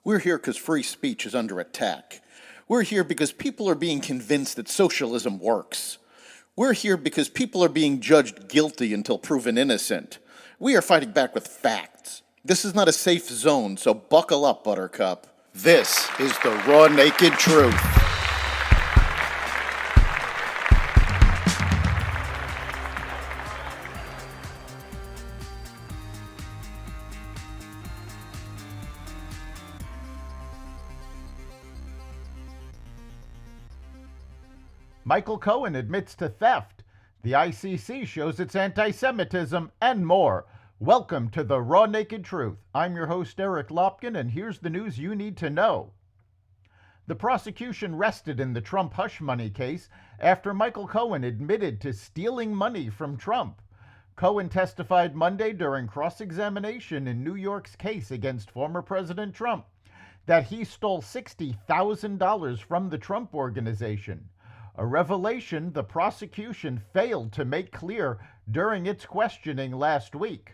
We're here because free speech is under attack. We're here because people are being convinced that socialism works. We're here because people are being judged guilty until proven innocent. We are fighting back with facts. This is not a safe zone, so buckle up, Buttercup. This is the raw, naked truth. Michael Cohen admits to theft. The ICC shows its antisemitism, and more. Welcome to the Raw Naked Truth. I'm your host, Eric Lopkin, and here's the news you need to know. The prosecution rested in the Trump hush money case after Michael Cohen admitted to stealing money from Trump. Cohen testified Monday during cross-examination in New York's case against former President Trump that he stole $60,000 from the Trump Organization. A revelation the prosecution failed to make clear during its questioning last week.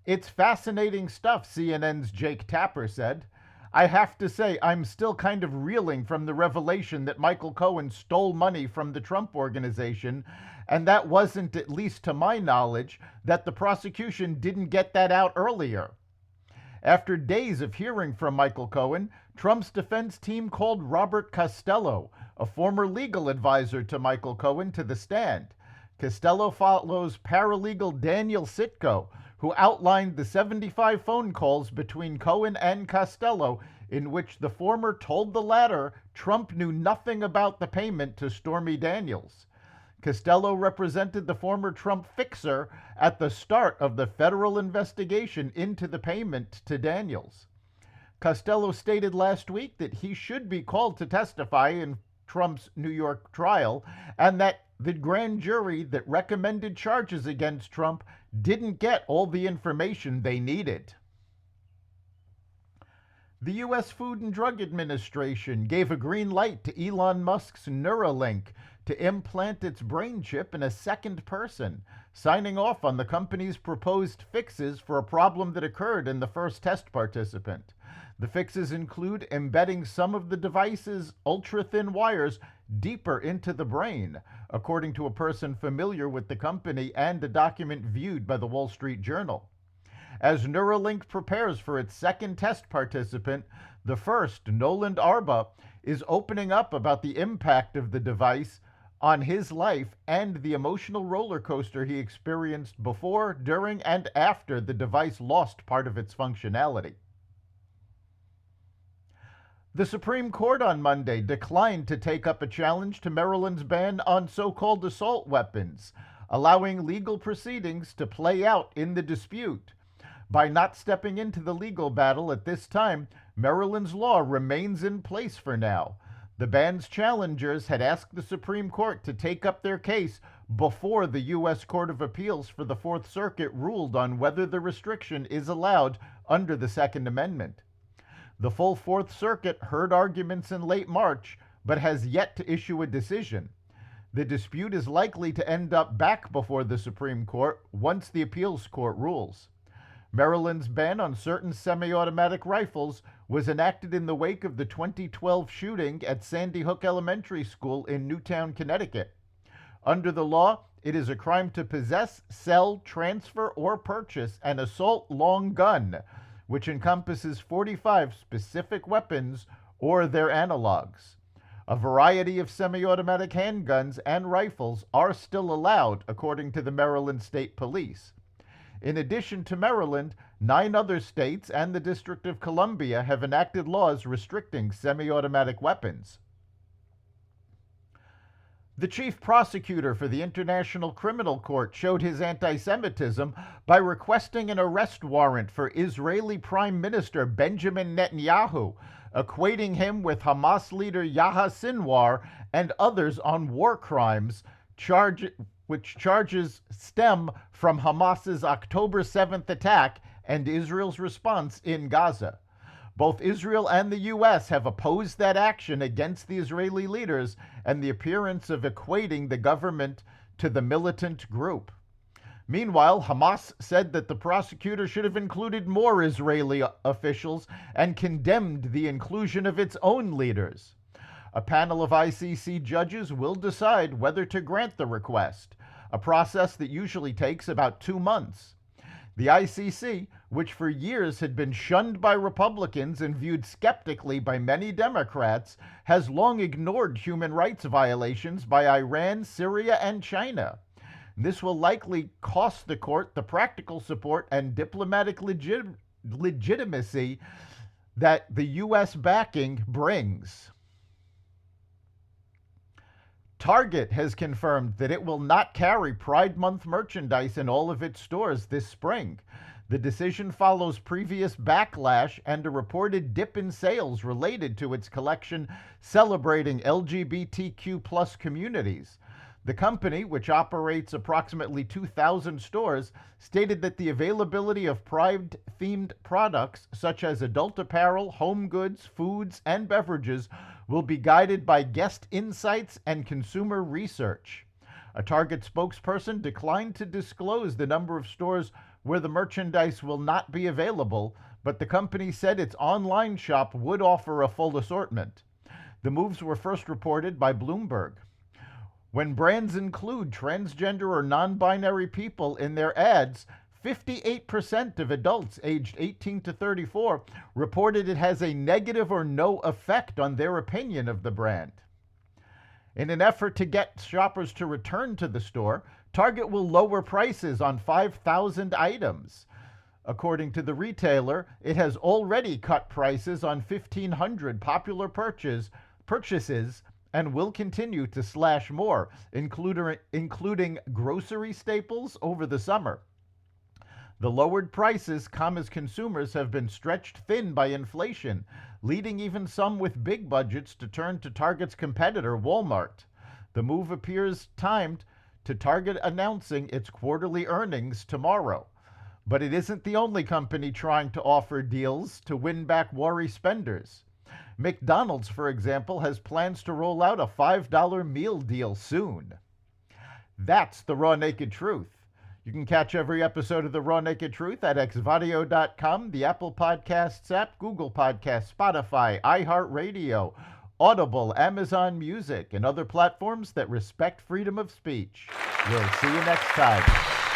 It's fascinating stuff, CNN's Jake Tapper said. I have to say, I'm still kind of reeling from the revelation that Michael Cohen stole money from the Trump Organization, and that wasn't, at least to my knowledge, that the prosecution didn't get that out earlier. After days of hearing from Michael Cohen, Trump's defense team called Robert Costello, a former legal advisor to Michael Cohen, to the stand. Costello follows paralegal Daniel Sitko, who outlined the 75 phone calls between Cohen and Costello in which the former told the latter Trump knew nothing about the payment to Stormy Daniels. Costello represented the former Trump fixer at the start of the federal investigation into the payment to Daniels. Costello stated last week that he should be called to testify in Trump's New York trial, and that the grand jury that recommended charges against Trump didn't get all the information they needed. The U.S. Food and Drug Administration gave a green light to Elon Musk's Neuralink to implant its brain chip in a second person, signing off on the company's proposed fixes for a problem that occurred in the first test participant. The fixes include embedding some of the device's ultra-thin wires deeper into the brain, according to a person familiar with the company and a document viewed by the Wall Street Journal. As Neuralink prepares for its second test participant, the first, Noland Arba, is opening up about the impact of the device on his life and the emotional roller coaster he experienced before, during, and after the device lost part of its functionality. The Supreme Court on Monday declined to take up a challenge to Maryland's ban on so-called assault weapons, allowing legal proceedings to play out in the dispute. By not stepping into the legal battle at this time, Maryland's law remains in place for now. The ban's challengers had asked the Supreme Court to take up their case before the U.S. Court of Appeals for the Fourth Circuit ruled on whether the restriction is allowed under the Second Amendment. The full Fourth Circuit heard arguments in late March, but has yet to issue a decision. The dispute is likely to end up back before the Supreme Court once the appeals court rules. Maryland's ban on certain semi-automatic rifles was enacted in the wake of the 2012 shooting at Sandy Hook Elementary School in Newtown, Connecticut. Under the law, it is a crime to possess, sell, transfer, or purchase an assault long gun, which encompasses 45 specific weapons or their analogs. A variety of semi-automatic handguns and rifles are still allowed, according to the Maryland State Police. In addition to Maryland, 9 other states and the District of Columbia have enacted laws restricting semi-automatic weapons. The chief prosecutor for the International Criminal Court showed his anti-Semitism by requesting an arrest warrant for Israeli Prime Minister Benjamin Netanyahu, equating him with Hamas leader Yahya Sinwar and others on war crimes, which charges stem from Hamas's October 7th attack and Israel's response in Gaza. Both Israel and the U.S. have opposed that action against the Israeli leaders and the appearance of equating the government to the militant group. Meanwhile, Hamas said that the prosecutor should have included more Israeli officials and condemned the inclusion of its own leaders. A panel of ICC judges will decide whether to grant the request, a process that usually takes about 2 months. The ICC, which for years had been shunned by Republicans and viewed skeptically by many Democrats, has long ignored human rights violations by Iran, Syria, and China. This will likely cost the court the practical support and diplomatic legitimacy that the U.S. backing brings. Target has confirmed that it will not carry Pride Month merchandise in all of its stores this spring. The decision follows previous backlash and a reported dip in sales related to its collection celebrating LGBTQ+ communities. The company, which operates approximately 2,000 stores, stated that the availability of Pride-themed products such as adult apparel, home goods, foods, and beverages will be guided by guest insights and consumer research. A Target spokesperson declined to disclose the number of stores where the merchandise will not be available, but the company said its online shop would offer a full assortment. The moves were first reported by Bloomberg. When brands include transgender or non-binary people in their ads, 58% of adults aged 18 to 34 reported it has a negative or no effect on their opinion of the brand. In an effort to get shoppers to return to the store, Target will lower prices on 5,000 items. According to the retailer, it has already cut prices on 1,500 popular purchases and will continue to slash more, including grocery staples over the summer. The lowered prices come as consumers have been stretched thin by inflation, leading even some with big budgets to turn to Target's competitor, Walmart. The move appears timed to Target announcing its quarterly earnings tomorrow. But it isn't the only company trying to offer deals to win back worry spenders. McDonald's, for example, has plans to roll out a $5 meal deal soon. That's the Raw Naked Truth. You can catch every episode of the Raw Naked Truth at xvadio.com, the Apple Podcasts app, Google Podcasts, Spotify, iHeartRadio, Audible, Amazon Music, and other platforms that respect freedom of speech. We'll see you next time.